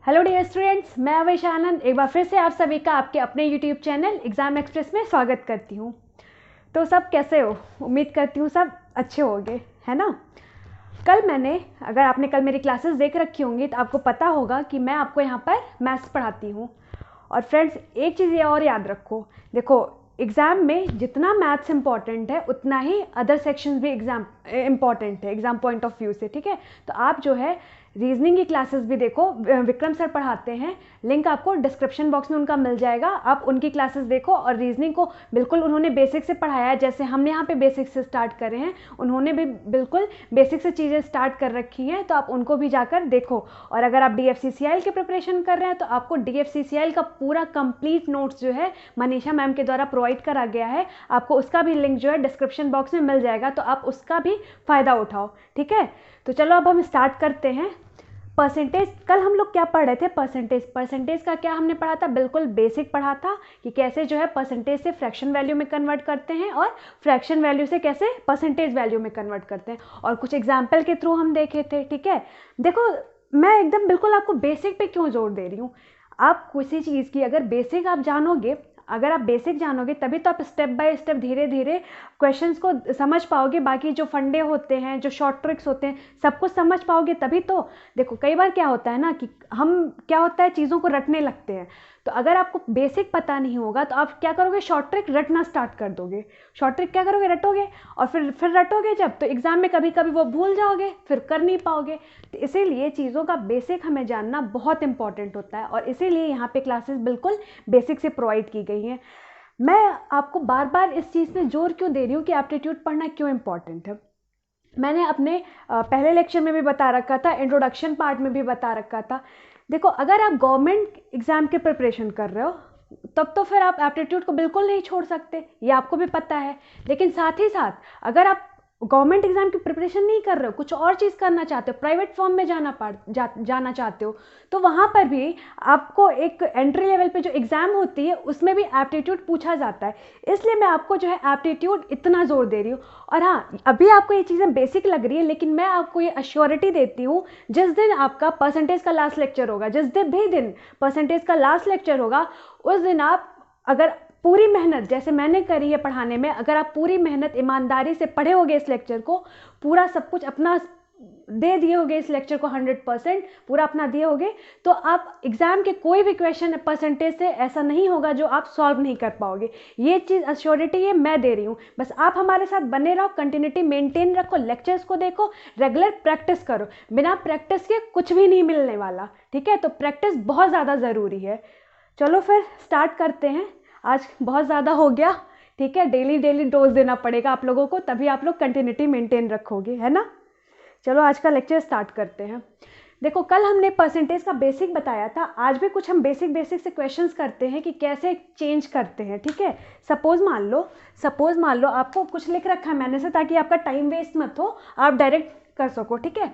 Hello dear students, मैं अवैश आनंद एक बार फिर से आप सभी का आपके अपने यूट्यूब चैनल एग्ज़ाम एक्सप्रेस में स्वागत करती हूँ। तो सब कैसे हो? उम्मीद करती हूँ सब अच्छे होंगे, है ना। अगर आपने कल मेरी क्लासेस देख रखी होंगी तो आपको पता होगा कि मैं आपको यहाँ पर मैथ्स पढ़ाती हूँ। और फ्रेंड्स, एक चीज़ ये और याद रखो, देखो एग्ज़ाम में जितना मैथ्स इंपॉर्टेंट है उतना ही अदर सेक्शंस भी एग्ज़ाम इंपॉर्टेंट है एग्ज़ाम पॉइंट ऑफ व्यू से, ठीक है। तो आप जो है रीजनिंग की क्लासेस भी देखो, विक्रम सर पढ़ाते हैं, लिंक आपको डिस्क्रिप्शन बॉक्स में उनका मिल जाएगा। आप उनकी क्लासेस देखो और रीजनिंग को बिल्कुल उन्होंने बेसिक से पढ़ाया है, जैसे हमने यहाँ पे बेसिक से स्टार्ट करे हैं, उन्होंने भी बिल्कुल बेसिक से चीज़ें स्टार्ट कर रखी हैं। तो आप उनको भी जाकर देखो। और अगर आप DFCCIL की प्रिपरेशन कर रहे हैं तो आपको DFCCIL का पूरा कंप्लीट नोट्स जो है मनीषा मैम के द्वारा प्रोवाइड करा गया है, आपको उसका भी लिंक जो है डिस्क्रिप्शन बॉक्स में मिल जाएगा, तो आप उसका भी फ़ायदा उठाओ, ठीक है। तो चलो अब हम स्टार्ट करते हैं। परसेंटेज, कल हम लोग क्या पढ़ रहे थे? परसेंटेज का क्या हमने पढ़ा था? बिल्कुल बेसिक पढ़ा था कि कैसे जो है परसेंटेज से फ्रैक्शन वैल्यू में कन्वर्ट करते हैं और फ्रैक्शन वैल्यू से कैसे परसेंटेज वैल्यू में कन्वर्ट करते हैं, और कुछ एग्जाम्पल के थ्रू हम देखे थे, ठीक है। देखो मैं एकदम बिल्कुल आपको बेसिक पे क्यों जोर दे रही हूँ। आप किसी चीज़ की अगर बेसिक आप जानोगे, अगर आप बेसिक जानोगे तभी तो आप स्टेप बाय स्टेप धीरे धीरे क्वेश्चंस को समझ पाओगे। बाकी जो फंडे होते हैं, जो शॉर्ट ट्रिक्स होते हैं, सब कुछ समझ पाओगे तभी तो। देखो कई बार क्या होता है ना कि हम क्या होता है चीज़ों को रटने लगते हैं। तो अगर आपको बेसिक पता नहीं होगा तो आप क्या करोगे, शॉर्ट ट्रिक रटना स्टार्ट कर दोगे। शॉर्ट ट्रिक क्या करोगे, रटोगे, और फिर रटोगे जब, तो एग्जाम में कभी कभी वो भूल जाओगे, फिर कर नहीं पाओगे। तो इसीलिए चीज़ों का बेसिक हमें जानना बहुत इंपॉर्टेंट होता है, और इसीलिए यहाँ पे क्लासेस बिल्कुल बेसिक से प्रोवाइड की गई हैं। मैं आपको बार बार इस चीज़ पे जोर क्यों दे रही हूँ कि एप्टीट्यूड पढ़ना क्यों इंपॉर्टेंट है। मैंने अपने पहले लेक्चर में भी बता रखा था, इंट्रोडक्शन पार्ट में भी बता रखा था। देखो अगर आप गवर्नमेंट एग्जाम के प्रिपरेशन कर रहे हो तब तो फिर आप एप्टीट्यूड को बिल्कुल नहीं छोड़ सकते, ये आपको भी पता है। लेकिन साथ ही साथ अगर आप गवर्नमेंट एग्जाम की प्रिपरेशन नहीं कर रहे हो, कुछ और चीज़ करना चाहते हो, प्राइवेट फॉर्म में जाना चाहते हो, तो वहाँ पर भी आपको एक एंट्री लेवल पे जो एग्ज़ाम होती है उसमें भी एप्टीट्यूड पूछा जाता है। इसलिए मैं आपको जो है एप्टीट्यूड इतना जोर दे रही हूँ। और हाँ, अभी आपको ये चीज़ें बेसिक लग रही है, लेकिन मैं आपको ये अश्योरिटी देती हूँ, जिस दिन आपका परसेंटेज का लास्ट लेक्चर होगा, जिस दिन परसेंटेज का लास्ट लेक्चर होगा, उस दिन आप अगर पूरी मेहनत जैसे मैंने करी है पढ़ाने में, अगर आप पूरी मेहनत ईमानदारी से पढ़े होगे, इस लेक्चर को पूरा सब कुछ अपना दे दिए होगे, इस लेक्चर को 100% पूरा अपना दिए होगे, तो आप एग्जाम के कोई भी क्वेश्चन परसेंटेज से ऐसा नहीं होगा जो आप सॉल्व नहीं कर पाओगे। ये चीज़ अश्योरिटी ये मैं दे रही हूँ। बस आप हमारे साथ बने रहो, कंटिन्यूटी मेंटेन रखो, लेक्चर्स को देखो, रेगुलर प्रैक्टिस करो। बिना प्रैक्टिस के कुछ भी नहीं मिलने वाला, ठीक है। तो प्रैक्टिस बहुत ज़्यादा ज़रूरी है। चलो फिर स्टार्ट करते हैं। आज बहुत ज़्यादा हो गया, ठीक है। डेली डोज देना पड़ेगा आप लोगों को, तभी आप लोग कंटिन्यूटी मेंटेन रखोगे, है ना। चलो आज का लेक्चर स्टार्ट करते हैं। देखो कल हमने परसेंटेज का बेसिक बताया था, आज भी कुछ हम बेसिक से क्वेश्चंस करते हैं कि कैसे चेंज करते हैं, ठीक है। सपोज मान लो आपको कुछ लिख रखा है मैंने से, ताकि आपका टाइम वेस्ट मत हो, आप डायरेक्ट कर सको, ठीक है।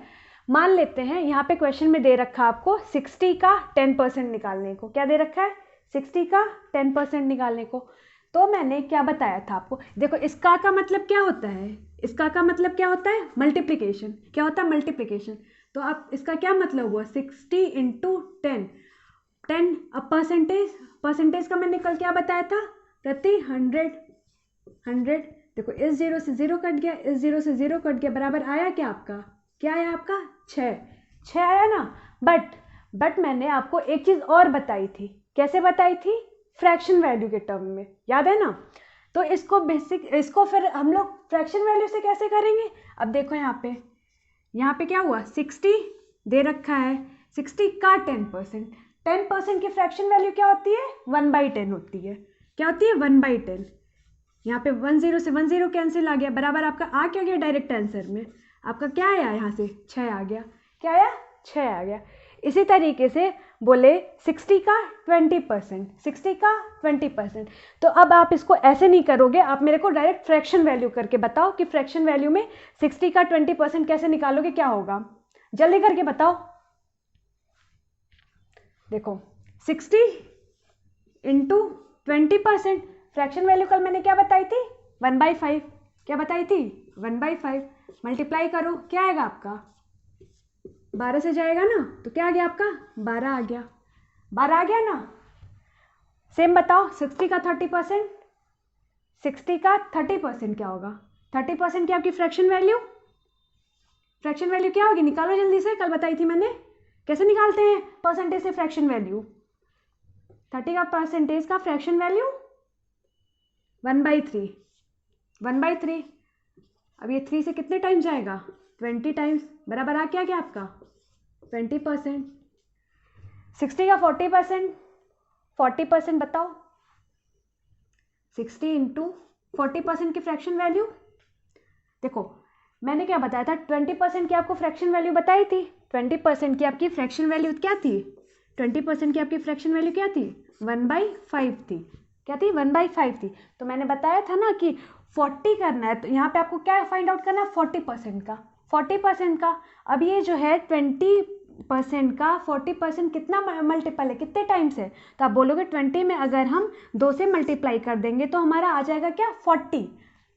मान लेते हैं यहाँ पे क्वेश्चन में दे रखा आपको 60 का 10% निकालने को। क्या दे रखा है? 60 का 10% निकालने को। तो मैंने क्या बताया था आपको, देखो इसका का मतलब क्या होता है, इसका का मतलब क्या होता है? मल्टीप्लिकेशन। क्या होता है? मल्टीप्लिकेशन। तो आप इसका क्या मतलब हुआ? 60 इंटू 10 अब परसेंटेज का मैंने कल क्या बताया था? प्रति 100। देखो इस जीरो से जीरो कट गया, इस जीरो से जीरो कट गया, बराबर आया क्या आपका? क्या आया आपका? 6 आया ना। बट मैंने आपको एक चीज़ और बताई थी। कैसे बताई थी? फ्रैक्शन वैल्यू के टर्म में, याद है ना। तो इसको फिर हम लोग फ्रैक्शन वैल्यू से कैसे करेंगे? अब देखो यहाँ पे क्या हुआ, 60 दे रखा है, 60 का 10% की फ्रैक्शन वैल्यू क्या होती है? 1/10 होती है। क्या होती है? 1/10। यहाँ पे 10 से 10 कैंसिल आ गया, बराबर आपका आ क्या गया डायरेक्ट आंसर में? आपका क्या आया यहाँ से? 6 आ गया। क्या आया? 6 आ गया। इसी तरीके से बोले 60 का 20%। तो अब आप इसको ऐसे नहीं करोगे, आप मेरे को डायरेक्ट फ्रैक्शन वैल्यू करके बताओ कि फ्रैक्शन वैल्यू में 60 का 20% कैसे निकालोगे, क्या होगा? जल्दी करके बताओ। देखो 60 इंटू 20%, फ्रैक्शन वैल्यू कल मैंने क्या बताई थी? 1/5। क्या बताई थी? 1/5। मल्टीप्लाई करो, क्या आएगा आपका? 12 से जाएगा ना, तो क्या आ गया आपका 12 आ गया, 12 आ गया ना। सेम बताओ 60 का 30%, 60 का 30% क्या होगा? 30% की आपकी फ्रैक्शन वैल्यू, फ्रैक्शन वैल्यू क्या होगी? निकालो जल्दी से, कल बताई थी मैंने कैसे निकालते हैं परसेंटेज से फ्रैक्शन वैल्यू। 30 का परसेंटेज का फ्रैक्शन वैल्यू 1/3, 1/3। अब ये 3 से कितने टाइम जाएगा? 20 टाइम्स, बराबर आ क्या आपका 20%। 60 का 40%, 40% बताओ, 60 इंटू 40% की फ्रैक्शन वैल्यू। देखो मैंने क्या बताया था, 20% की आपको फ्रैक्शन वैल्यू बताई थी। 20% की आपकी फ्रैक्शन वैल्यू क्या थी? 20% की आपकी फ्रैक्शन वैल्यू क्या थी? 1/5 थी। क्या थी? 1/5 थी। तो मैंने बताया था ना कि 40 करना है, तो यहाँ पे आपको क्या फाइंड आउट करना है? 40% का, 40% का। अब ये जो है 20% का 40% कितना मल्टीपल है, कितने टाइम्स है? तो आप बोलोगे 20 में अगर हम 2 से मल्टीप्लाई कर देंगे तो हमारा आ जाएगा क्या? 40।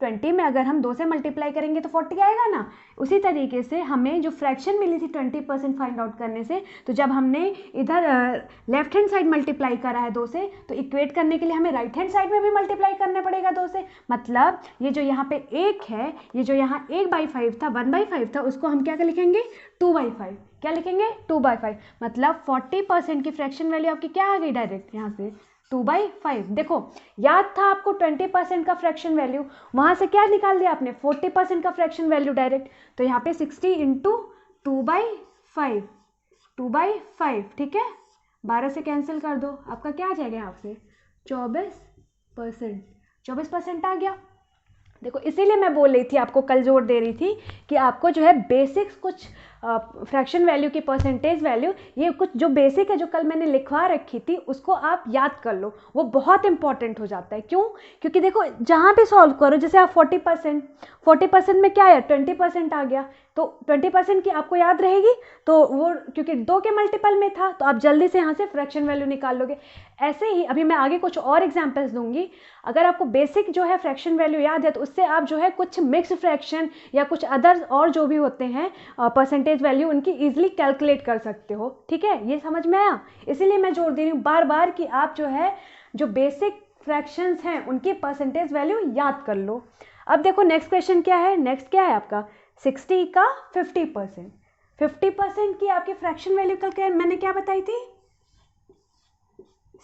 20 में अगर हम 2 से मल्टीप्लाई करेंगे तो 40 आएगा ना। उसी तरीके से हमें जो फ्रैक्शन मिली थी 20% फाइंड आउट करने से, तो जब हमने इधर लेफ्ट हैंड साइड मल्टीप्लाई करा है 2 से, तो इक्वेट करने के लिए हमें राइट हैंड साइड में भी मल्टीप्लाई करना पड़ेगा 2 से। मतलब ये जो यहाँ पे 1 है, ये जो यहाँ 1/5 था, 1/5 था, उसको हम क्या लिखेंगे? 2/5। क्या लिखेंगे? 2/5। मतलब 40% की फ्रैक्शन वैल्यू आपकी क्या आ गई डायरेक्ट यहाँ से? 2/5। देखो याद था आपको 20% का फ्रैक्शन वैल्यू, वहां से क्या निकाल दिया आपने? 40% का फ्रैक्शन वैल्यू डायरेक्ट। तो यहाँ पे 60 इंटू 2/5, 2/5, ठीक है। 12 से कैंसिल कर दो, आपका क्या आ जाएगा यहाँ से? 24%, 24% आ गया। देखो इसीलिए मैं बोल रही थी आपको, कल जोर दे रही थी कि आपको जो है बेसिक्स कुछ फ्रैक्शन वैल्यू की परसेंटेज वैल्यू, ये कुछ जो बेसिक है जो कल मैंने लिखवा रखी थी उसको आप याद कर लो, वो बहुत इंपॉर्टेंट हो जाता है। क्यों? क्योंकि देखो जहाँ भी सॉल्व करो, जैसे आप 40% में क्या है? 20% आ गया, तो 20% की आपको याद रहेगी, तो वो क्योंकि 2 के मल्टीपल में था तो आप जल्दी से यहाँ से फ्रैक्शन वैल्यू निकाल लोगे। ऐसे ही अभी मैं आगे कुछ और एग्जाम्पल्स दूंगी। अगर आपको बेसिक जो है फ्रैक्शन वैल्यू याद है तो उससे आप जो है कुछ मिक्स फ्रैक्शन या कुछ अदर और जो भी होते हैं परसेंटेज वैल्यू, उनकी ईजिली कैलकुलेट कर सकते हो। ठीक है, ये समझ में आया? इसीलिए मैं जोर दे रही हूँ बार बार कि आप जो है जो बेसिक फ्रैक्शंस हैं उनकी परसेंटेज वैल्यू याद कर लो। अब देखो नेक्स्ट क्वेश्चन क्या है? नेक्स्ट क्या है आपका? 60 का 50%, 50% की आपकी फ्रैक्शन वैल्यू कल क्या मैंने क्या बताई थी?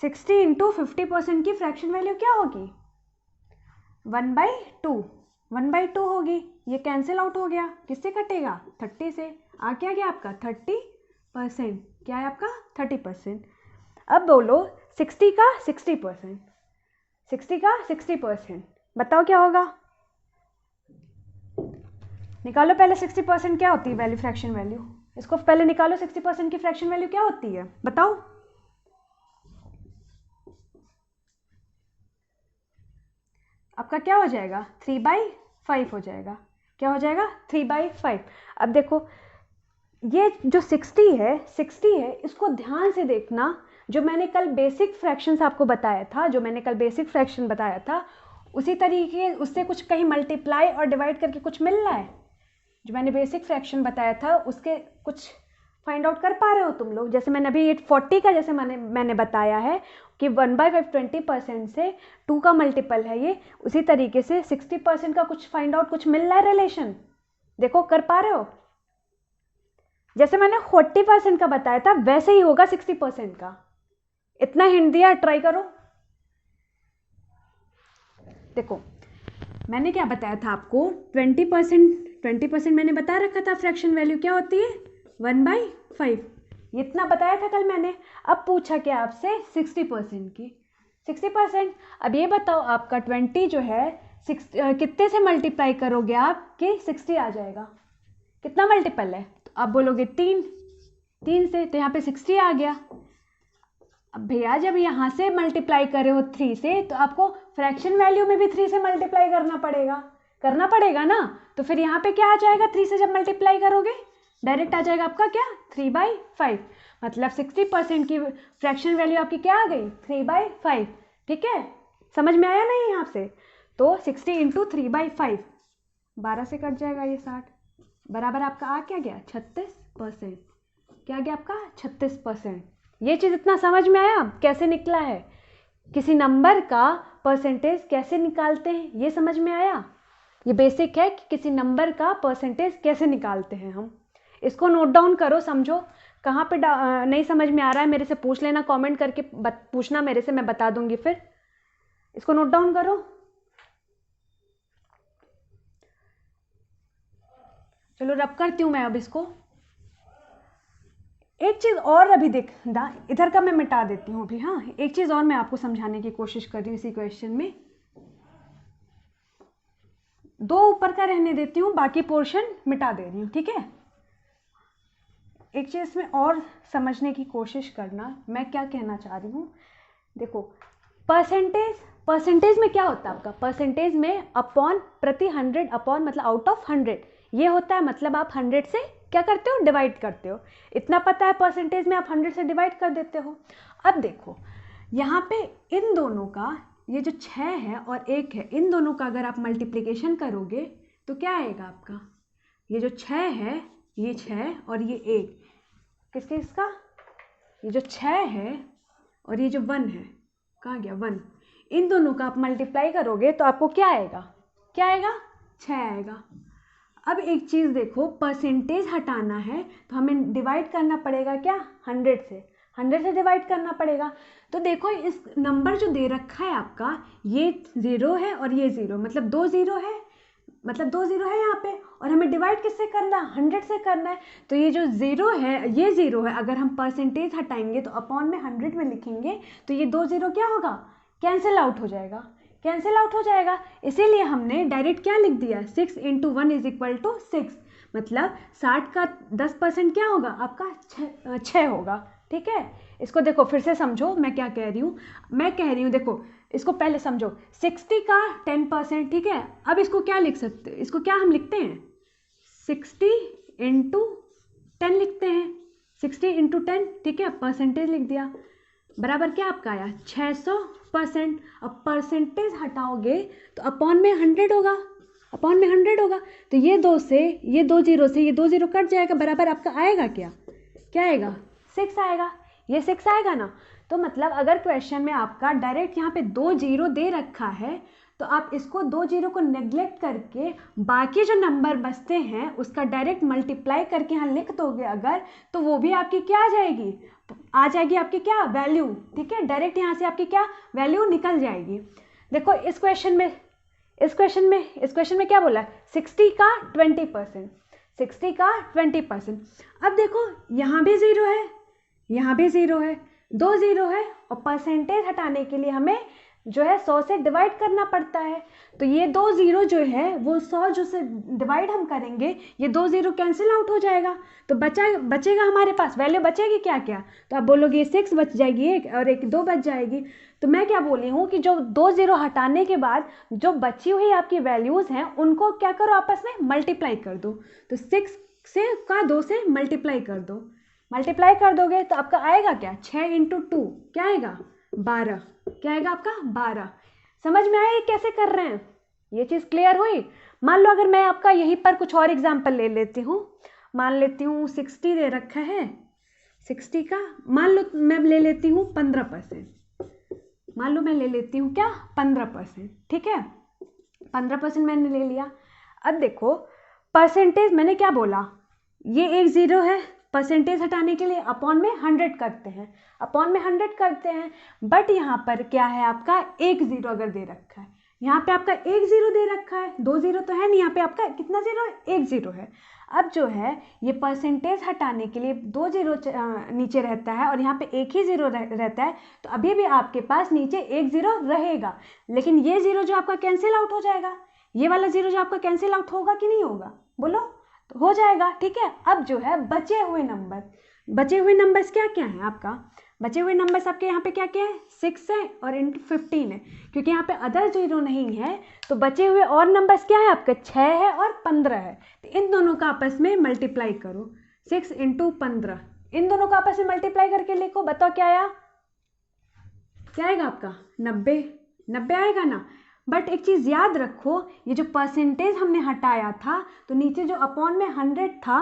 60 इंटू 50% की फ्रैक्शन वैल्यू क्या होगी? 1/2, 1/2 होगी। ये कैंसिल आउट हो गया, किससे कटेगा? 30 से। आ क्या गया आपका? 30%। क्या है आपका? 30%। अब बोलो 60 का 60%, 60 का 60%, बताओ क्या होगा? निकालो पहले 60% क्या होती है वैल्यू, फ्रैक्शन वैल्यू। इसको पहले निकालो, 60% की फ्रैक्शन वैल्यू क्या होती है बताओ? आपका क्या हो जाएगा? 3/5 हो जाएगा। क्या हो जाएगा? 3/5। अब देखो ये जो 60 है इसको ध्यान से देखना। जो मैंने कल बेसिक फ्रैक्शंस आपको बताया था, जो मैंने कल बेसिक फ्रैक्शन बताया था, उसी तरीके उससे कुछ कहीं मल्टीप्लाई और डिवाइड करके कुछ मिल रहा है? जो मैंने बेसिक फ्रैक्शन बताया था उसके कुछ फाइंड आउट कर पा रहे हो तुम लोग? जैसे मैंने अभी ये 40 का जैसे मैंने बताया है कि 1/5 20% से 2 का मल्टीपल है ये, उसी तरीके से 60% का कुछ फाइंड आउट कुछ मिल रहा है रिलेशन? देखो कर पा रहे हो? जैसे मैंने 40% का बताया था वैसे ही होगा 60% का। इतना हिंट दिया, ट्राई करो। देखो मैंने क्या बताया था आपको? 20% मैंने बता रखा था फ्रैक्शन वैल्यू क्या होती है? 1/5। इतना बताया था कल मैंने। अब पूछा क्या आपसे? 60% की। 60%। अब ये बताओ आपका 20 जो है कितने से मल्टीप्लाई करोगे आप कि 60 आ जाएगा? कितना मल्टीपल है? तो आप बोलोगे 3 से, तो यहाँ पे 60 आ गया। अब भैया जब यहाँ से मल्टीप्लाई करे हो 3 से, तो आपको फ्रैक्शन वैल्यू में भी 3 से मल्टीप्लाई करना पड़ेगा ना। तो फिर यहाँ पे क्या आ जाएगा? 3 से जब मल्टीप्लाई करोगे डायरेक्ट आ जाएगा आपका क्या? 3/5। मतलब 60% की फ्रैक्शन वैल्यू आपकी क्या आ गई? 3/5। ठीक है, समझ में आया नहीं यहाँ से? तो 60 इंटू 3/5, 12 से कट जाएगा ये 60, बराबर आपका आ क्या गया? 36%। क्या आ गया आपका 36%। ये चीज़ इतना समझ में आया कैसे निकला है, किसी नंबर का परसेंटेज कैसे निकालते हैं, ये समझ में आया। ये बेसिक है कि किसी नंबर का परसेंटेज कैसे निकालते हैं हम। इसको नोट डाउन करो, समझो। कहाँ पे नहीं समझ में आ रहा है मेरे से पूछ लेना, कमेंट करके पूछना मेरे से, मैं बता दूंगी फिर। इसको नोट डाउन करो। चलो रब करती हूँ मैं अब इसको। एक चीज़ और अभी देखना, इधर का मैं मिटा देती हूँ अभी। हाँ, एक चीज़ और मैं आपको समझाने की कोशिश कर रही हूँ इसी क्वेश्चन में। 2 ऊपर का रहने देती हूँ, बाकी पोर्शन मिटा दे रही हूँ, ठीक है। एक चीज़ में और समझने की कोशिश करना, मैं क्या कहना चाह रही हूँ। देखो, परसेंटेज में क्या होता है आपका, परसेंटेज में अपॉन प्रति 100, अपॉन मतलब आउट ऑफ 100 ये होता है। मतलब आप 100 से क्या करते हो, डिवाइड करते हो। इतना पता है, परसेंटेज में आप 100 से डिवाइड कर देते हो। अब देखो यहाँ पे इन दोनों का, ये जो 6 है और 1 है, इन दोनों का अगर आप मल्टीप्लिकेशन करोगे तो क्या आएगा आपका, ये जो 6 है, ये 6 और ये 1, किसके इसका, ये जो 6 है और ये जो 1 है, कहाँ गया 1, इन दोनों का आप मल्टीप्लाई करोगे तो आपको क्या आएगा, क्या आएगा, 6 आएगा। अब एक चीज़ देखो, परसेंटेज हटाना है तो हमें डिवाइड करना पड़ेगा क्या, 100 से, 100 से डिवाइड करना पड़ेगा। तो देखो इस नंबर जो दे रखा है आपका, ये 0 है और ये 0, मतलब 2 0 है, मतलब 2 0 है यहाँ पे, और हमें डिवाइड किससे करना है, 100 से करना है। तो ये जो 0 है, ये 0 है, अगर हम परसेंटेज हटाएंगे तो अपॉन में 100 में लिखेंगे तो ये 2 0 क्या होगा, कैंसिल आउट हो जाएगा, कैंसिल आउट हो जाएगा। इसीलिए हमने डायरेक्ट क्या लिख दिया, 6 × 1 = 6, मतलब 60 का 10% क्या होगा आपका, 6 होगा, ठीक है। इसको देखो फिर से समझो मैं क्या कह रही हूँ। मैं कह रही हूँ देखो, इसको पहले समझो, 60 का 10%, ठीक है। अब इसको क्या लिख सकते हैं, इसको क्या हम लिखते हैं, 60 × 10 लिखते हैं, 60 × 10, ठीक है, परसेंटेज लिख दिया, बराबर क्या आपका आया 600%। अब परसेंटेज हटाओगे तो अपॉन में 100 होगा, अपॉन में 100 होगा, तो ये 2 से, ये 2 0 से ये 2 0 कट जाएगा, बराबर आपका आएगा क्या, क्या आएगा, 6 आएगा, ये 6 आएगा ना। तो मतलब अगर क्वेश्चन में आपका डायरेक्ट यहाँ पे 2 0 दे रखा है तो आप इसको 2 0 को नेग्लेक्ट करके बाकी जो नंबर बचते हैं उसका डायरेक्ट मल्टीप्लाई करके यहाँ लिख दोगे अगर, तो वो भी आपकी क्या आ जाएगी, आ जाएगी आपकी क्या वैल्यू, ठीक है। डायरेक्ट यहाँ से आपकी क्या वैल्यू निकल जाएगी। देखो इस क्वेश्चन में क्या बोला है, 60 का 20%, 60 का 20%। अब देखो यहाँ भी 0 है, यहाँ भी 0 है, 2 0 है, और परसेंटेज हटाने के लिए हमें जो है 100 से डिवाइड करना पड़ता है। तो ये 2 0 जो है वो 100 जो से डिवाइड हम करेंगे, ये 2 0 कैंसिल आउट हो जाएगा, तो बचेगा हमारे पास वैल्यू बचेगी क्या क्या, तो आप बोलोगे 6 बच जाएगी, एक और एक 2 बच जाएगी। तो मैं क्या बोली हूँ कि जो 2 0 हटाने के बाद जो बची हुई आपकी वैल्यूज़ हैं उनको क्या करो, आपस में मल्टीप्लाई कर दो। तो 6 से का 2 से मल्टीप्लाई कर दो, मल्टीप्लाई कर दोगे तो आपका आएगा क्या, 6 × 2 क्या आएगा 12, क्या आएगा आपका 12। समझ में आया ये कैसे कर रहे हैं, ये चीज़ क्लियर हुई। मान लो अगर मैं आपका यहीं पर कुछ और एग्जाम्पल ले लेती हूँ, मान लेती हूँ 60 दे रखा है, 60 का मान लो मैं ले लेती हूँ 15%, मान लो मैं ले लेती हूँ क्या 15%, ठीक है, 15% मैंने ले लिया। अब देखो परसेंटेज मैंने क्या बोला, ये एक 0 है, परसेंटेज हटाने के लिए अपॉन में 100 करते हैं, अपॉन में 100 करते हैं, बट यहाँ पर क्या है आपका 1 0 अगर दे रखा है, यहाँ पे आपका 1 0 दे रखा है, 2 0 तो है नहीं, यहाँ पे आपका कितना 0 है, 1 0 है। अब जो है ये परसेंटेज हटाने के लिए 2 0 नीचे रहता है और यहाँ पे 1 ही 0 रहता है, तो अभी भी आपके पास नीचे 1 0 रहेगा, लेकिन ये 0 जो आपका कैंसिल आउट हो जाएगा, ये वाला 0 जो आपका कैंसिल आउट होगा कि नहीं होगा, बोलो, तो हो जाएगा, ठीक है। अब जो है बचे हुए नंबर्स क्या क्या है आपका, बचे हुए नंबर्स आपके यहाँ पे क्या क्या है, 6 है और × 15 है, क्योंकि यहाँ पे अदर 0 नहीं है, तो बचे हुए और नंबर्स क्या है आपके 6 है और 15 है। तो इन दोनों का आपस में मल्टीप्लाई करो, 6 × 15, इन दोनों का आपस में मल्टीप्लाई करके लिखो, बताओ क्या आया, क्या आएगा आपका 90 आएगा ना। बट एक चीज़ याद रखो, ये जो परसेंटेज हमने हटाया था तो नीचे जो अपॉन में 100 था,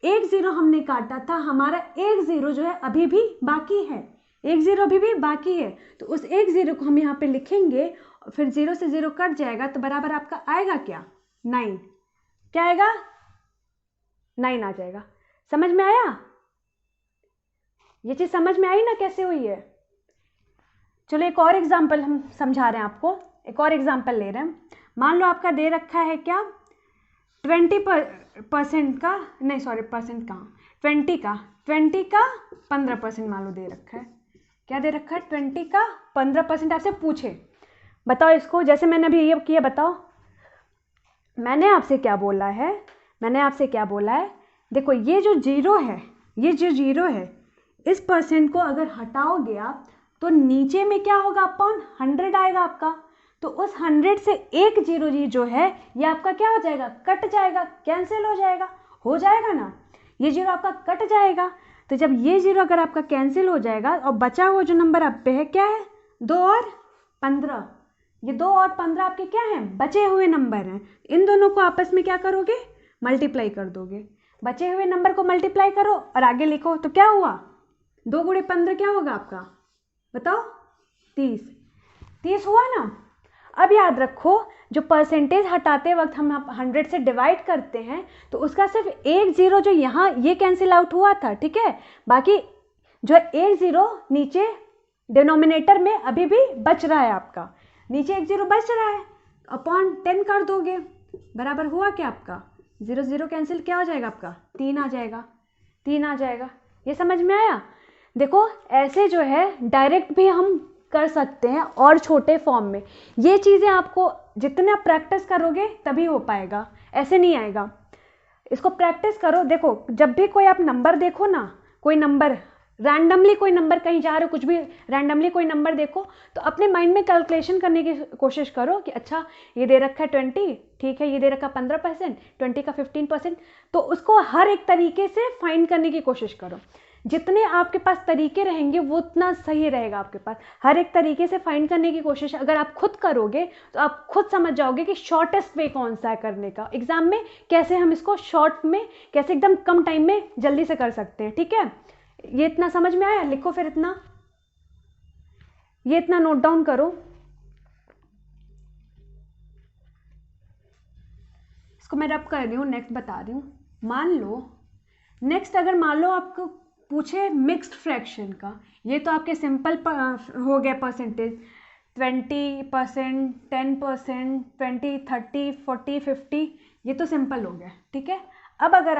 एक ज़ीरो हमने काटा था, हमारा एक ज़ीरो जो है अभी भी बाकी है, एक ज़ीरो अभी भी बाकी है। तो उस एक ज़ीरो को हम यहाँ पे लिखेंगे, फिर ज़ीरो से ज़ीरो कट जाएगा तो बराबर आपका आएगा क्या, 9। क्या आएगा, 9 आ जाएगा। समझ में आया, ये चीज़ समझ में आई ना कैसे हुई है। चलो एक और एग्जाम्पल हम समझा रहे हैं आपको, एक और एग्जाम्पल ले रहे हैं। मान लो आपका दे रखा है क्या, 20% का, नहीं सॉरी परसेंट कहाँ, 20 का 15% मान लो दे रखा है। क्या दे रखा है, 20 का 15% आपसे पूछे, बताओ इसको। जैसे मैंने अभी ये किया, बताओ मैंने आपसे क्या बोला है, मैंने आपसे क्या बोला है, देखो ये जो जीरो है, ये जो जीरो है, इस परसेंट को अगर हटाओगे आप तो नीचे में क्या होगा, अपॉन 100 आएगा आपका। तो उस 100 से एक जीरो जी जो है ये आपका क्या हो जाएगा, कट जाएगा, कैंसिल हो जाएगा ना, ये जीरो आपका कट जाएगा। तो जब ये जीरो अगर आपका कैंसिल हो जाएगा और बचा हुआ जो नंबर आप पे है क्या है, 2 और 15, ये 2 और 15 आपके क्या हैं, बचे हुए नंबर हैं। इन दोनों को आपस में क्या करोगे, मल्टीप्लाई कर दोगे। बचे हुए नंबर को मल्टीप्लाई करो और आगे लिखो, तो क्या हुआ, 2 गुणे 15 क्या होगा आपका, बताओ, 30 हुआ ना। अब याद रखो, जो परसेंटेज हटाते वक्त हम 100 से डिवाइड करते हैं तो उसका सिर्फ एक जीरो जो यहाँ ये कैंसिल आउट हुआ था, ठीक है, बाकी जो एक जीरो नीचे डिनोमिनेटर में अभी भी बच रहा है आपका, नीचे एक जीरो बच रहा है, अपॉन 10 कर दोगे, बराबर हुआ क्या आपका, 0 0 कैंसिल क्या हो जाएगा आपका, 3 आ जाएगा, 3 आ जाएगा। ये समझ में आया। देखो ऐसे जो है डायरेक्ट भी हम कर सकते हैं और छोटे फॉर्म में। ये चीज़ें आपको जितना प्रैक्टिस करोगे तभी हो पाएगा, ऐसे नहीं आएगा। इसको प्रैक्टिस करो। देखो जब भी कोई आप नंबर देखो ना, कोई नंबर रैंडमली, कोई नंबर कहीं जा रहे हो, कुछ भी रैंडमली कोई नंबर देखो तो अपने माइंड में कैलकुलेशन करने की कोशिश करो कि अच्छा ये दे रखा है 20, ठीक है, ये दे रखा 15%, 20 का 15%, तो उसको हर एक तरीके से फाइंड करने की कोशिश करो। जितने आपके पास तरीके रहेंगे वो उतना सही रहेगा आपके पास। हर एक तरीके से फाइंड करने की कोशिश अगर आप खुद करोगे तो आप खुद समझ जाओगे कि शॉर्टेस्ट वे कौन सा है करने का, एग्जाम में कैसे हम इसको शॉर्ट में, कैसे एकदम कम टाइम में जल्दी से कर सकते हैं। ठीक है, ये इतना समझ में आया, लिखो फिर इतना, ये इतना नोट डाउन करो। इसको मैं रब कर रही हूँ, नेक्स्ट बता रही हूँ। मान लो नेक्स्ट अगर मान लो आपको पूछे मिक्स्ड फ्रैक्शन का, ये तो आपके सिंपल हो गया परसेंटेज, 20%, 10%, 20, 30, 40, 50, ये तो सिंपल हो गया। ठीक है, अब अगर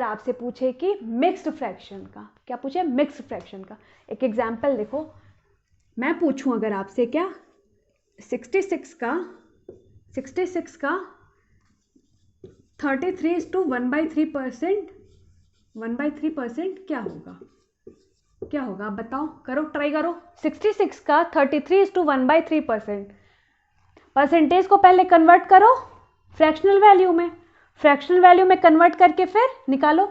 आपसे पूछे कि मिक्स्ड फ्रैक्शन का, क्या पूछे, मिक्स्ड फ्रैक्शन का एक एग्जाम्पल देखो। मैं पूछूं अगर आपसे क्या 66 का 33:1/3%, 1/3% क्या होगा आप बताओ, करो, ट्राई करो। 66 का 33:1/3%, परसेंटेज को पहले कन्वर्ट करो फ्रैक्शनल वैल्यू में, फ्रैक्शनल वैल्यू में कन्वर्ट करके फिर निकालो।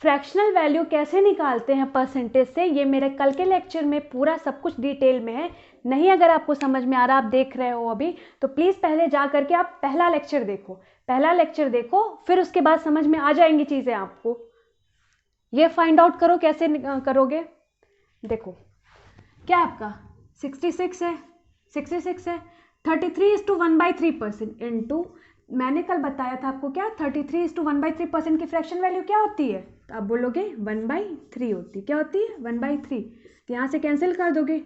फ्रैक्शनल वैल्यू कैसे निकालते हैं परसेंटेज से, ये मेरे कल के लेक्चर में पूरा सब कुछ डिटेल में है। नहीं अगर आपको समझ में आ रहा, आप देख रहे हो अभी, तो प्लीज़ पहले जा करके आप पहला लेक्चर देखो, फिर उसके बाद समझ में आ जाएंगी चीज़ें आपको। ये फाइंड आउट करो कैसे करोगे। देखो क्या आपका 66 है, 33:1/3% इंटू, मैंने कल बताया था आपको क्या, 33:1/3% की फ्रैक्शन वैल्यू क्या होती है, तो आप बोलोगे 1/3 होती, क्या होती है 1/3, तो यहाँ से कैंसिल कर दोगे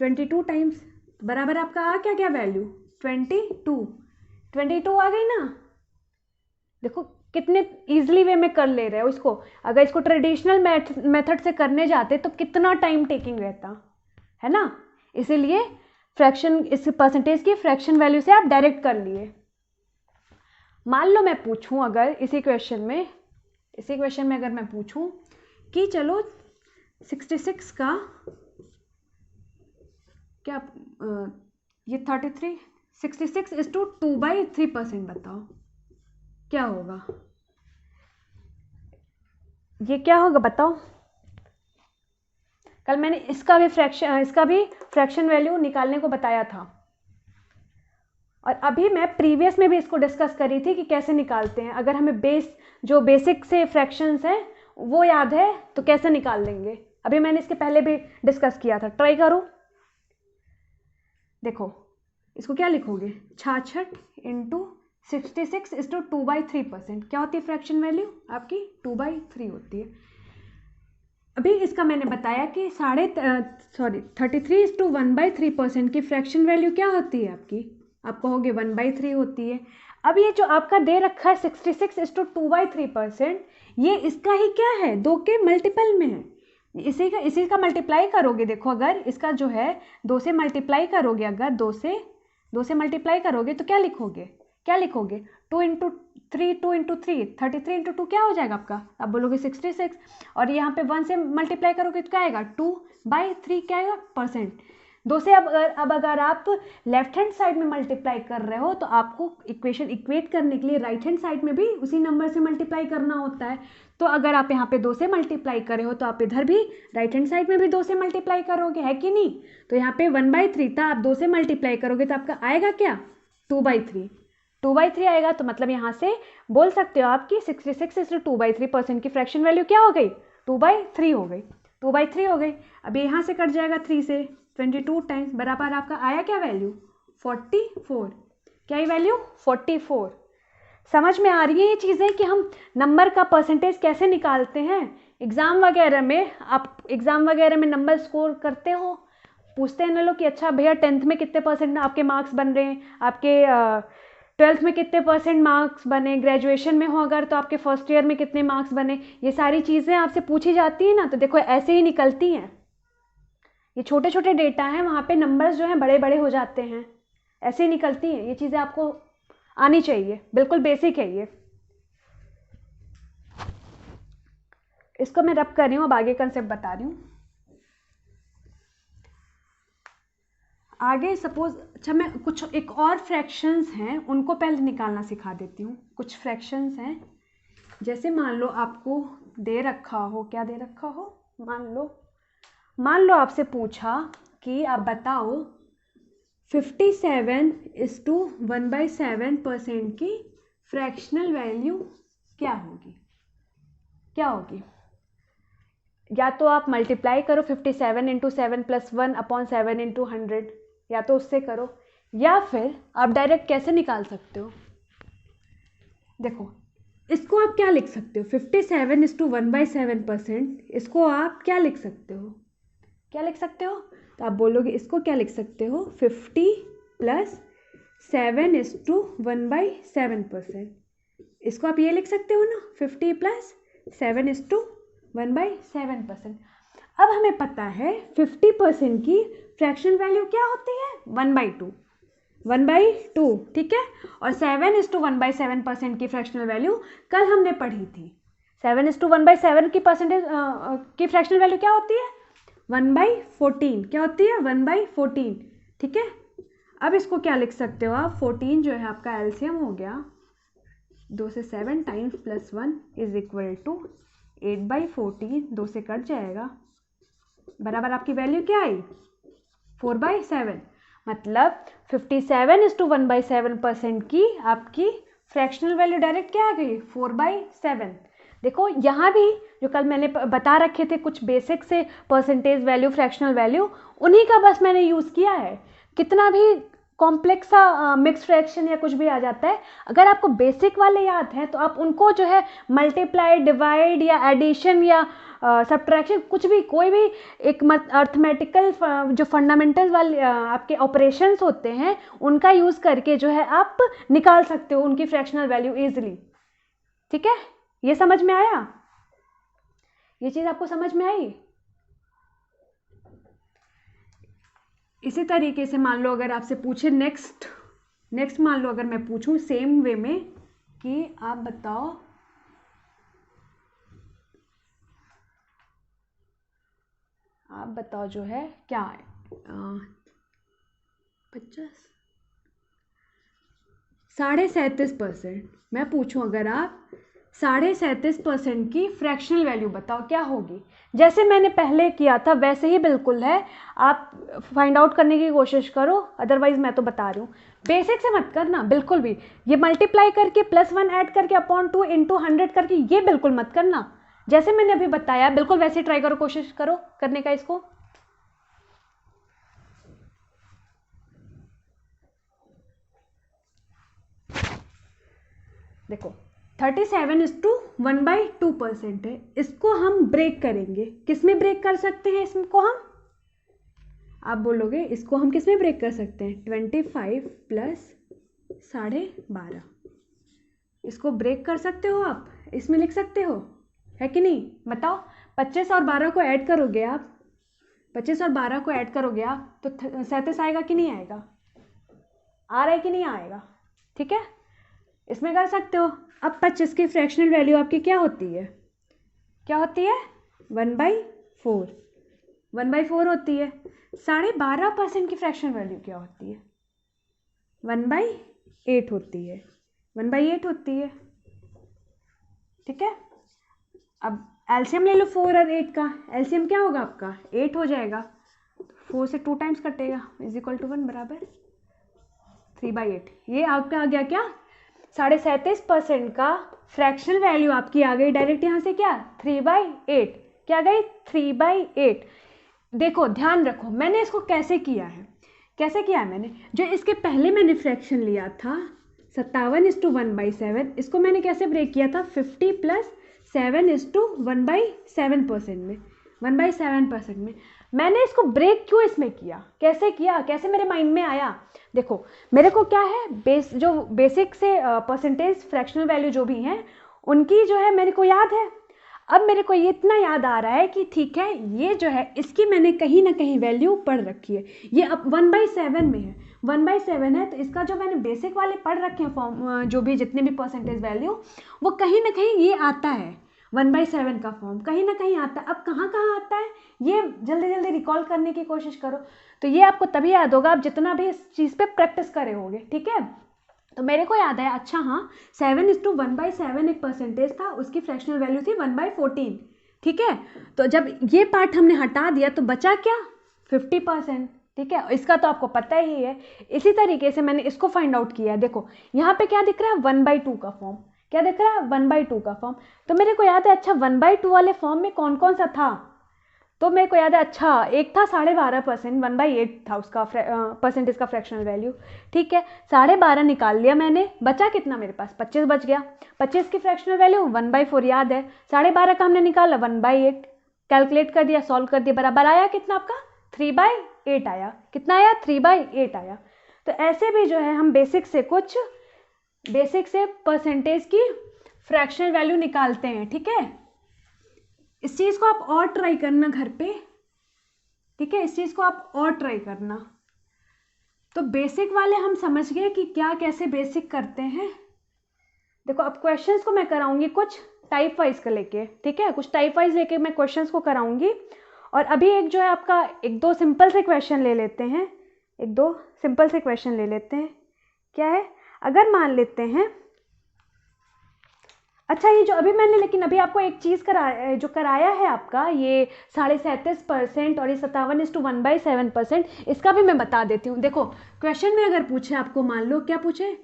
22 टाइम्स, बराबर आपका आ क्या वैल्यू 22 आ गई ना। देखो कितने इजीली वे में कर ले रहे हो इसको। अगर इसको ट्रेडिशनल मेथड से करने जाते तो कितना टाइम टेकिंग रहता है ना, इसीलिए फ्रैक्शन, इस परसेंटेज की फ्रैक्शन वैल्यू से आप डायरेक्ट कर लिए। मान लो मैं पूछूं अगर इसी क्वेश्चन में अगर मैं पूछूं कि चलो 66 का क्या ये 66:2/3% बताओ क्या होगा, ये क्या होगा बताओ। कल मैंने इसका भी फ्रैक्शन वैल्यू निकालने को बताया था, और अभी मैं प्रीवियस में भी इसको डिस्कस करी थी कि कैसे निकालते हैं। अगर हमें जो बेसिक से फ्रैक्शंस हैं वो याद है तो कैसे निकाल लेंगे, अभी मैंने इसके पहले भी डिस्कस किया था। ट्राई करो, देखो इसको क्या लिखोगे, 66 इंटू 66 इज टू 2/3%। क्या होती है फ्रैक्शन वैल्यू आपकी, 2/3 होती है। अभी इसका मैंने बताया कि 33 इज टू 1/3% की फ्रैक्शन वैल्यू क्या होती है आपकी, आप कहोगे 1/3 होती है। अब ये जो आपका दे रखा है 66 इज टू 2/3%, ये इसका ही क्या है, 2 के मल्टीपल में है। इसी का मल्टीप्लाई करोगे, देखो अगर इसका जो है 2 से मल्टीप्लाई करोगे, अगर 2 से मल्टीप्लाई करोगे तो क्या लिखोगे 2 इंटू 3, 2 इंटू 3, 33 इंटू 2 क्या हो जाएगा आपका, आप बोलोगे 66। और यहाँ पे 1 से मल्टीप्लाई करोगे तो क्या आएगा, 2/3 क्या आएगा परसेंट। 2 से अब अगर आप लेफ्ट हैंड साइड में मल्टीप्लाई कर रहे हो तो आपको इक्वेशन इक्वेट करने के लिए राइट हैंड साइड में भी उसी नंबर से मल्टीप्लाई करना होता है। तो अगर आप यहाँ पे 2 से मल्टीप्लाई कर रहे हो तो आप इधर भी राइट हैंड साइड में भी 2 से मल्टीप्लाई करोगे, है कि नहीं। तो यहाँ पे 1/3 था, आप 2 से मल्टीप्लाई करोगे तो आपका आएगा क्या, 2/3 आएगा। तो मतलब यहाँ से बोल सकते हो आप कि 66 इज टू 2/3% की फ्रैक्शन वैल्यू क्या हो गई, 2/3 हो गई, 2/3 हो गई। अभी यहाँ से कट जाएगा 3 से, 22 टाइम्स बराबर आपका आया क्या वैल्यू, 44। क्या ही वैल्यू, 44। समझ में आ रही है ये चीज़ें कि हम नंबर का परसेंटेज कैसे निकालते हैं। एग्ज़ाम वगैरह में नंबर स्कोर करते हो, पूछते हैं ना लोग कि अच्छा भैया 10th में कितने परसेंट आपके मार्क्स बन रहे हैं, आपके 12th में कितने परसेंट मार्क्स बने, ग्रेजुएशन में हो अगर तो आपके फर्स्ट ईयर में कितने मार्क्स बने, ये सारी चीज़ें आपसे पूछी जाती है ना। तो देखो ऐसे ही निकलती हैं, ये छोटे छोटे डेटा हैं, वहाँ पे नंबर्स जो हैं बड़े बड़े हो जाते हैं, ऐसे ही निकलती हैं। ये चीज़ें आपको आनी चाहिए, बिल्कुल बेसिक है ये। इसको मैं रब कर रही हूँ, अब आगे कंसेप्ट बता रही हूँ। आगे सपोज, अच्छा मैं कुछ एक और फ्रैक्शंस हैं उनको पहले निकालना सिखा देती हूँ। कुछ फ्रैक्शंस हैं, जैसे मान लो आपको दे रखा हो, क्या दे रखा हो, मान लो आपसे पूछा कि आप बताओ 57 इज टू 1/7% की फ्रैक्शनल वैल्यू क्या होगी। या तो आप मल्टीप्लाई करो 57 इंटू 7 + 1/7 इंटू 100, या तो उससे करो, या फिर आप डायरेक्ट कैसे निकाल सकते हो, देखो इसको आप क्या लिख सकते हो, 57 इज टू 1/7%, इसको आप क्या लिख सकते हो, तो आप बोलोगे इसको क्या लिख सकते हो, 50 + 7 इज टू 1/7%। इसको आप ये लिख सकते हो ना, 50 + 7 इज टू 1/7%। अब हमें पता है 50% की फ्रैक्शन वैल्यू क्या होती है, 1/2, ठीक है। और 7 इज टू 1/7% की फ्रैक्शनल वैल्यू कल हमने पढ़ी थी। 7 इज टू 1/7 की परसेंटेज की फ्रैक्शनल वैल्यू क्या होती है, 1/14। क्या होती है, 1/14, ठीक है। अब इसको क्या लिख सकते हो आप, 14 जो है आपका एलसीएम हो गया 2 से 7 टाइम्स +1 इज इक्वल टू 8/14, 2 से कट जाएगा, बराबर आपकी वैल्यू क्या आई, 4/7। मतलब 57 इज टू 1/7% की आपकी फ्रैक्शनल वैल्यू डायरेक्ट क्या आ गई, 4/7। देखो यहाँ भी जो कल मैंने बता रखे थे कुछ बेसिक से परसेंटेज वैल्यू, फ्रैक्शनल वैल्यू, उन्हीं का बस मैंने यूज़ किया है। कितना भी कॉम्प्लेक्स सा मिक्स फ्रैक्शन या कुछ भी आ जाता है, अगर आपको बेसिक वाले याद हैं तो आप उनको जो है मल्टीप्लाई, डिवाइड या एडिशन या सब्ट्रैक्शन, कुछ भी कोई भी एक अर्थमेटिकल जो फंडामेंटल वाले आपके ऑपरेशंस होते हैं उनका यूज़ करके जो है आप निकाल सकते हो उनकी फ्रैक्शनल वैल्यू ईजिली, ठीक है। ये समझ में आया, ये चीज़ आपको समझ में आई। इसी तरीके से मान लो अगर आपसे पूछे नेक्स्ट मान लो अगर मैं पूछूं सेम वे में कि आप बताओ जो है क्या है 37.5%, मैं पूछूं अगर आप 37.5% की फ्रैक्शनल वैल्यू बताओ क्या होगी। जैसे मैंने पहले किया था वैसे ही बिल्कुल है, आप फाइंड आउट करने की कोशिश करो, अदरवाइज मैं तो बता रही हूँ बेसिक से मत करना बिल्कुल भी। ये मल्टीप्लाई करके +1 ऐड करके अपॉन 2 इंटू 100 करके ये बिल्कुल मत करना। जैसे मैंने अभी बताया बिल्कुल वैसे ट्राई करो, कोशिश करो करने का इसको। देखो 37:1/2% है, इसको हम ब्रेक करेंगे। किस में ब्रेक कर सकते हैं इसको हम? आप बोलोगे इसको हम किस में ब्रेक कर सकते हैं? 25 प्लस 12.5, इसको ब्रेक कर सकते हो आप, इसमें लिख सकते हो, है कि नहीं? बताओ 25 और 12 को ऐड करोगे आप, 25 और 12 को ऐड करोगे आप तो 37 आएगा कि नहीं आएगा? आ रहा है कि नहीं आएगा? ठीक है, इसमें कर सकते हो। अब 25 की फ्रैक्शनल वैल्यू आपकी क्या होती है? क्या होती है? 1/4, 1/4 होती है। 12.5% की फ्रैक्शनल वैल्यू क्या होती है? 1/8 होती है, 1/8 होती है। ठीक है, अब एलसीएम ले लो 4 और 8 का। एलसीएम क्या होगा आपका? 8 हो जाएगा, 4 से 2 टाइम्स कटेगा, इज इक्वल टू 1 बराबर 3/8। ये आपका आ गया क्या? 37.5% का फ्रैक्शनल वैल्यू आपकी आ गई डायरेक्ट यहाँ से क्या? 3/8। क्या गई? 3/8। देखो ध्यान रखो मैंने इसको कैसे किया है, कैसे किया है मैंने, जो इसके पहले मैंने फ्रैक्शन लिया था 57:1/7, इसको मैंने कैसे ब्रेक किया था? 50 + 7:1/7% में, 1/7% में। मैंने इसको ब्रेक क्यों इसमें किया, कैसे किया, कैसे मेरे माइंड में आया? देखो मेरे को क्या है, जो बेसिक से परसेंटेज फ्रैक्शनल वैल्यू जो भी हैं उनकी जो है मेरे को याद है। अब मेरे को ये इतना याद आ रहा है कि ठीक है ये जो है इसकी मैंने कहीं ना कहीं वैल्यू पढ़ रखी है, ये अब 1/7 में है, 1/7 है, तो इसका जो मैंने बेसिक वाले पढ़ रखे हैं फॉर्म, जो भी जितने भी परसेंटेज वैल्यू, वो कहीं ना कहीं ये आता है 1/7 का फॉर्म, कहीं ना कहीं आता है। अब कहाँ कहाँ आता है ये जल्दी जल्दी रिकॉल करने की कोशिश करो, तो ये आपको तभी याद होगा आप जितना भी इस चीज़ पे प्रैक्टिस करे होगे। ठीक है, तो मेरे को याद है, अच्छा हाँ 7:1/7 एक परसेंटेज था, उसकी फ्रैक्शनल वैल्यू थी 1/14। ठीक है, तो जब ये पार्ट हमने हटा दिया तो बचा क्या? 50%। ठीक है, इसका तो आपको पता ही है। इसी तरीके से मैंने इसको फाइंड आउट किया है। देखो यहाँ पे क्या दिख रहा है? 1/2 का फॉर्म। क्या दिख रहा है? 1/2 का फॉर्म। तो मेरे को याद है, अच्छा 1/2 वाले फॉर्म में कौन कौन सा था? तो मेरे को याद है, अच्छा एक था 12.5%, 1/8 था उसका परसेंटेज का फ्रैक्शनल वैल्यू। ठीक है, 12.5 निकाल लिया मैंने, बचा कितना मेरे पास? 25 बच गया। 25 की फ्रैक्शनल वैल्यू 1/4 याद है, 12.5 का हमने निकाला 1/8, कैलकुलेट कर दिया, सॉल्व कर दिया, बराबर आया कितना आपका? 3/8 आया। कितना आया? 3/8 आया। तो ऐसे भी जो है हम बेसिक से परसेंटेज की फ्रैक्शनल वैल्यू निकालते हैं। ठीक है, इस चीज़ को आप और ट्राई करना घर पे। ठीक है, इस चीज़ को आप और ट्राई करना। तो बेसिक वाले हम समझ गए कि क्या कैसे बेसिक करते हैं। देखो अब क्वेश्चंस को मैं कराऊंगी कुछ टाइप वाइज का लेके। ठीक है, कुछ टाइप वाइज लेके मैं क्वेश्चंस को कराऊंगी। और अभी एक जो है आपका 1-2 सिंपल से क्वेश्चन ले लेते हैं, 1-2 सिंपल से क्वेश्चन ले लेते हैं। क्या है, अगर मान लेते हैं, अच्छा ये जो अभी मैंने लेकिन अभी आपको एक चीज़ जो कराया है आपका ये 37.5% और ये 57:1/7%, इसका भी मैं बता देती हूँ। देखो क्वेश्चन में अगर पूछे आपको, मान लो क्या पूछे,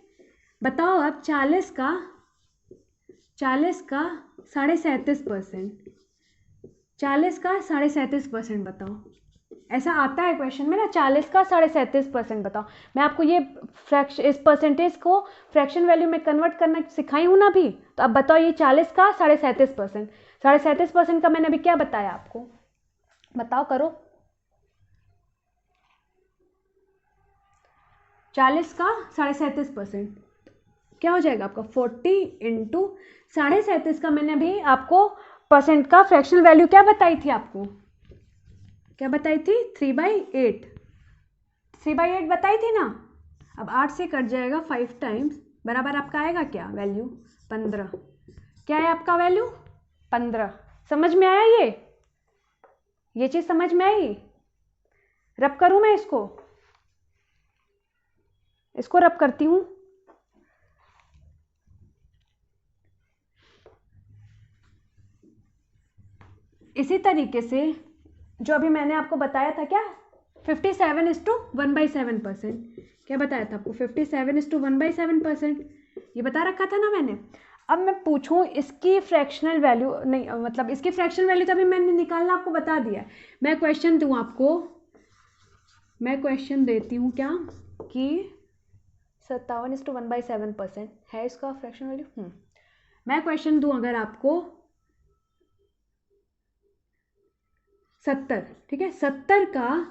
बताओ आप 40 का 37.5%, 40 का 37.5% बताओ। ऐसा आता है क्वेश्चन में ना, 40 का 37.5% बताओ। मैं आपको ये इस परसेंटेज को फ्रैक्शन वैल्यू में कन्वर्ट करना सिखाई हूँ ना अभी, तो अब बताओ ये 40 का 37%, 37% का मैंने अभी क्या बताया आपको, बताओ करो। 40 का 37% क्या हो जाएगा आपका? 40 × 37.5 का मैंने अभी आपको परसेंट का फ्रैक्शनल वैल्यू क्या बताई थी आपको? क्या बताई थी? 3/8, 3/8 बताई थी ना। अब 8 से कट जाएगा 5 टाइम्स, बराबर आपका आएगा क्या वैल्यू? 15। क्या है आपका वैल्यू? 15। समझ में आया ये चीज़ समझ में आई? रब करूँ मैं इसको रब करती हूँ। इसी तरीके से जो अभी मैंने आपको बताया था क्या, 57:1/7%, क्या बताया था आपको? 57:1/7%, ये बता रखा था ना मैंने। अब मैं पूछूं इसकी फ्रैक्शनल वैल्यू, नहीं मतलब इसकी फ्रैक्शनल वैल्यू तो अभी मैंने निकालना आपको बता दिया। मैं क्वेश्चन दूं आपको, मैं क्वेश्चन देती हूँ क्या कि 57:1/7% है इसका फ्रैक्शन वैल्यू। मैं क्वेश्चन दूं अगर आपको 70, ठीक है, 70 का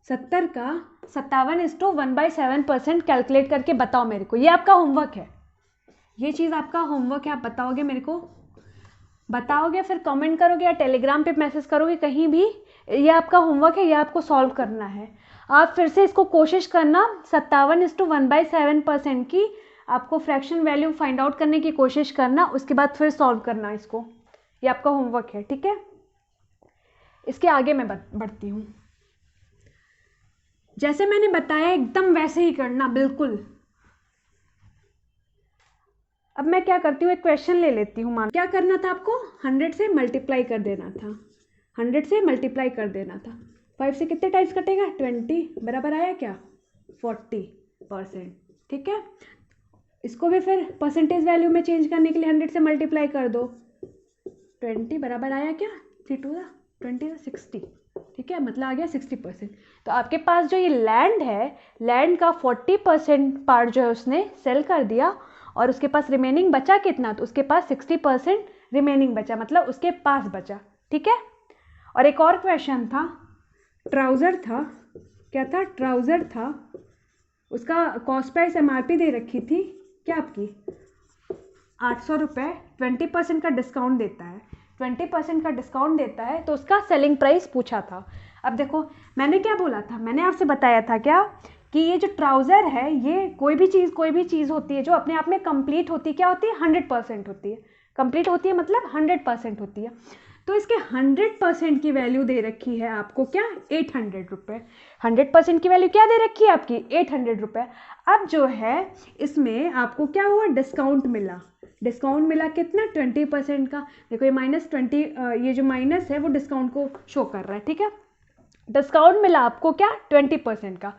57:1/7% कैलकुलेट करके बताओ मेरे को। ये आपका होमवर्क है, ये चीज़ आपका होमवर्क है, आप बताओगे मेरे को, बताओगे फिर कमेंट करोगे या टेलीग्राम पे मैसेज करोगे कहीं भी। ये आपका होमवर्क है, ये आपको सॉल्व करना है। आप फिर से इसको कोशिश करना, 57:1/7% की आपको फ्रैक्शन वैल्यू फाइंड आउट करने की कोशिश करना, उसके बाद फिर सॉल्व करना इसको। ये आपका होमवर्क है, ठीक है। इसके आगे मैं बढ़ती हूँ। जैसे मैंने बताया एकदम वैसे ही करना, बिल्कुल। अब मैं क्या करती हूँ, एक क्वेश्चन ले लेती हूँ। मान क्या करना था आपको, 100 से मल्टीप्लाई कर देना था, 100 से मल्टीप्लाई कर देना था। 5 से कितने टाइम्स कटेगा, 20, बराबर आया क्या, 40%, ठीक है। इसको भी फिर परसेंटेज वैल्यू में चेंज करने के लिए 100 से मल्टीप्लाई कर दो, 20 बराबर आया क्या, 3 2 20 60, ठीक है, मतलब आ गया 60%। तो आपके पास जो ये लैंड है, लैंड का 40% पार्ट जो है उसने सेल कर दिया, और उसके पास रिमेनिंग बचा कितना, तो उसके पास 60% रिमेनिंग बचा, मतलब उसके पास बचा, ठीक है। और एक और क्वेश्चन था, ट्राउज़र था, क्या था, ट्राउज़र था, उसका कॉस्ट प्राइस MRP दे रखी थी क्या आपकी 800 रुपये, 20% का डिस्काउंट देता है, 20% का डिस्काउंट देता है, तो उसका सेलिंग प्राइस पूछा था। अब देखो मैंने क्या बोला था, मैंने आपसे बताया था क्या कि ये जो ट्राउज़र है, ये कोई भी चीज़ होती है जो अपने आप में कंप्लीट होती है, क्या होती है, 100% होती है, कंप्लीट होती है मतलब 100% होती है। तो इसके 100% की वैल्यू दे रखी है आपको क्या, 800 रुपये। 100% की वैल्यू क्या दे रखी है आपकी, 800 रुपये। अब जो है इसमें आपको क्या हुआ, डिस्काउंट मिला, डिस्काउंट मिला कितना, 20% का। देखो ये -20, ये जो माइनस है वो डिस्काउंट को शो कर रहा है, ठीक है। डिस्काउंट मिला आपको क्या, 20% का।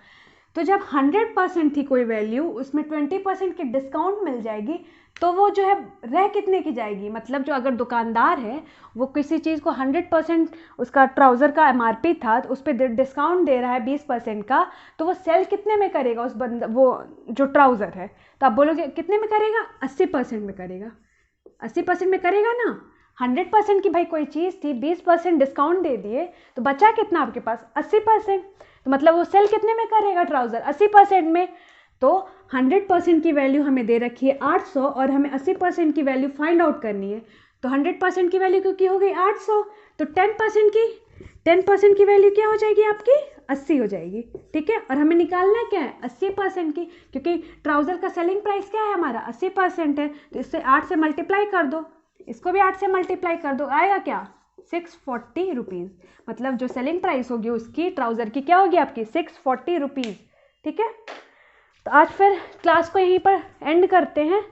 तो जब 100% थी कोई वैल्यू, उसमें 20% की डिस्काउंट मिल जाएगी, तो वो जो है रह कितने की जाएगी, मतलब जो अगर दुकानदार है वो किसी चीज़ को 100% उसका ट्राउज़र का MRP था, तो उस पर डिस्काउंट दे रहा है 20% का, तो वो सेल कितने में करेगा उस वो जो ट्राउज़र है, तो आप बोलोगे कितने में करेगा, 80% में करेगा, 80% में करेगा ना। 100% की भाई कोई चीज़ थी, 20% डिस्काउंट दे दिए, तो बचा कितना आपके पास, 80%, तो मतलब वो सेल कितने में करेगा ट्राउज़र, 80% में। तो 100% की वैल्यू हमें दे रखी है 800, और हमें 80% की वैल्यू फाइंड आउट करनी है। तो 100% की वैल्यू क्योंकि हो गई 800, तो 10% की वैल्यू क्या हो जाएगी आपकी, 80 हो जाएगी, ठीक है। और हमें निकालना क्या है, 80% की, क्योंकि ट्राउज़र का सेलिंग प्राइस क्या है हमारा, 80% है, तो इससे 8 से मल्टीप्लाई कर दो, इसको भी 8 से मल्टीप्लाई कर दो, आएगा क्या, 640 रुपीज़। मतलब जो सेलिंग प्राइस होगी उसकी ट्राउज़र की क्या होगी आपकी, 640 रुपीज़, ठीक है। तो आज फिर क्लास को यहीं पर एंड करते हैं।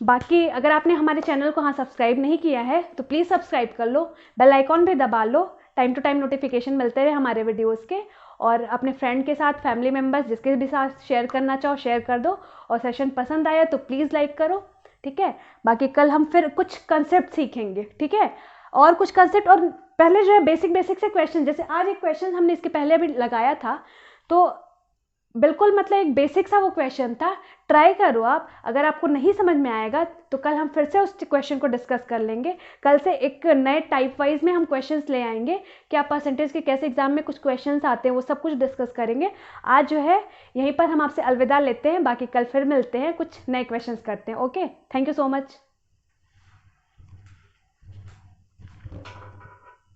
बाकी अगर आपने हमारे चैनल को सब्सक्राइब नहीं किया है तो प्लीज़ सब्सक्राइब कर लो, बेल आइकॉन पे दबा लो, टाइम टू टाइम नोटिफिकेशन मिलते रहे हमारे वीडियोस के। और अपने फ्रेंड के साथ, फैमिली मेम्बर्स, जिसके भी साथ शेयर करना चाहो शेयर कर दो। और सेशन पसंद आया तो प्लीज़ लाइक करो, ठीक है। बाकी कल हम फिर कुछ कंसेप्ट सीखेंगे, ठीक है, और कुछ कंसेप्ट। और पहले जो है बेसिक से क्वेश्चन, जैसे आज एक क्वेश्चन हमने इसके पहले भी लगाया था, तो बिल्कुल मतलब एक बेसिक सा वो क्वेश्चन था, ट्राई करो आप। अगर आपको नहीं समझ में आएगा तो कल हम फिर से उस क्वेश्चन को डिस्कस कर लेंगे। कल से एक नए टाइप वाइज में हम क्वेश्चंस ले आएंगे, क्या परसेंटेज के कैसे एग्जाम में कुछ क्वेश्चंस आते हैं, वो सब कुछ डिस्कस करेंगे। आज जो है यहीं पर हम आपसे अलविदा लेते हैं, बाकी कल फिर मिलते हैं, कुछ नए क्वेश्चंस करते हैं। Okay, thank you so much.